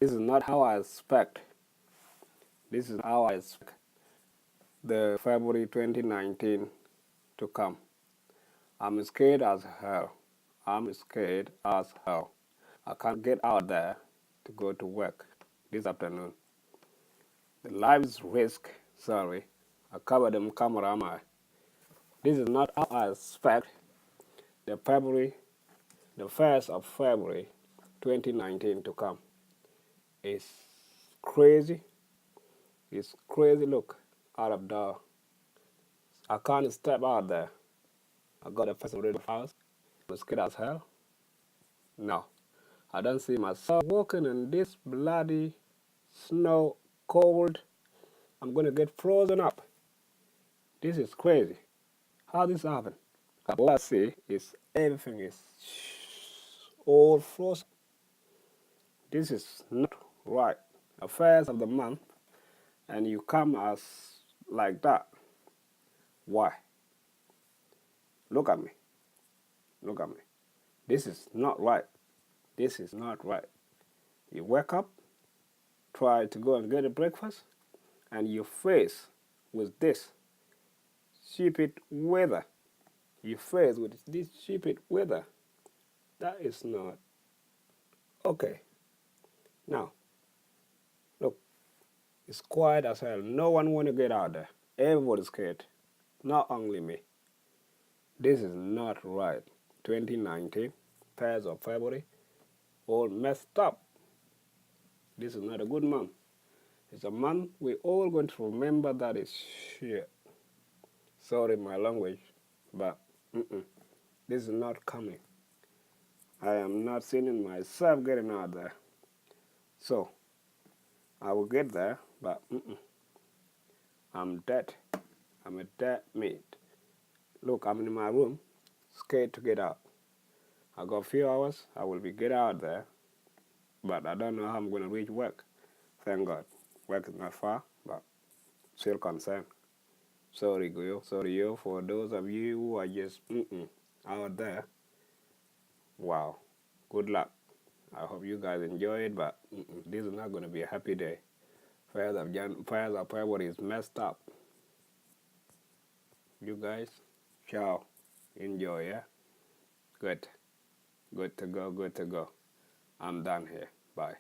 This is not how I expect. This is how I expect the February 2019 to come. I'm scared as hell. I'm scared as hell. I can't get out there to go to work this afternoon. The lives risk, sorry. I covered them camera am I. This is not how I expect the February, the 1st of February 2019 to come. It's crazy. It's crazy look out of the I can't step out there. I got a person already in the house. I'm scared as hell. No. I don't see myself walking in this bloody snow cold. I'm gonna get frozen up. This is crazy. How this happen? All I see is everything is all frozen. This is not right. Affairs of the month, and you come as like that. Why? Look at me. Look at me. This is not right. This is not right. You wake up, try to go and get a breakfast, and you face with this stupid weather. You face with this stupid weather. That is not okay. Now, look, it's quiet as hell. No one want to get out there. Everybody's scared. Not only me. This is not right. 2019, 1st of February, all messed up. This is not a good month. It's a month we're all going to remember that is shit. Sorry my language, but this is not coming. I am not seeing myself getting out there. So, I will get there, but I'm dead. I'm a dead meat. Look, I'm in my room, scared to get out. I got a few hours, I will be get out there, but I don't know how I'm going to reach work. Thank God. Work is not far, but still concerned. Sorry, Guyo. Sorry, yo, for those of you who are just out there. Wow. Good luck. I hope you guys enjoy it, but this is not going to be a happy day. Fires of February is messed up. You guys, ciao. Enjoy, yeah? Good. Good to go, good to go. I'm done here. Bye.